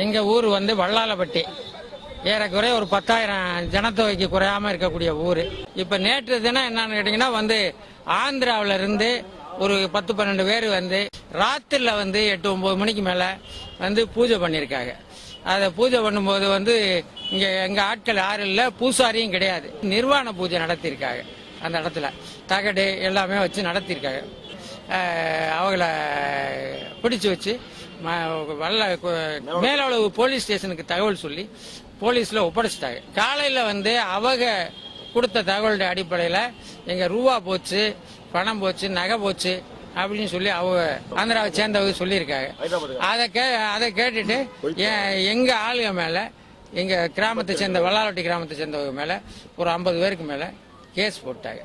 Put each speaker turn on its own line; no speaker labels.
எங்க ஊர் வந்து வல்லாலப்பட்டி, ஏறக்குறைய ஒரு 10,000 ஜனத்தொகைக்கு குறையாம இருக்கக்கூடிய ஊர். இப்ப நேற்று தினம் என்னன்னு கேட்டீங்கன்னா வந்து ஆந்திராவில இருந்து ஒரு 10-12 பேர் வந்து ராத்திரில வந்து 8-9 மணிக்கு மேல வந்து பூஜை பண்ணிருக்காங்க. அதை பூஜை பண்ணும்போது வந்து இங்க எங்க ஆட்கள் யாரும் இல்ல, பூசாரியும் கிடையாது. நிர்வாண பூஜை நடத்திருக்காங்க. அந்த இடத்துல தகடு எல்லாமே வச்சு நடத்திருக்காங்க. அவங்கள பிடிச்சு வச்சு மேலளவு போலீஸ் ஸ்டேஷனுக்கு தகவல் சொல்லி போலீஸ்ல ஒப்படைச்சிட்டாங்க. காலையில வந்து அவங்க கொடுத்த தகவலுடைய அடிப்படையில எங்க ரூபா போச்சு, பணம் போச்சு, நகை போச்சு அப்படின்னு சொல்லி அவங்க ஆந்திராவை சேர்ந்தவங்க சொல்லியிருக்காங்க. அதை கேட்டுட்டு எங்க ஆளுங்க மேல, எங்க கிராமத்தை சேர்ந்த வல்லாலப்பட்டி கிராமத்தை சேர்ந்தவங்க மேல ஒரு 50 பேருக்கு மேல கேஸ் போட்டாங்க.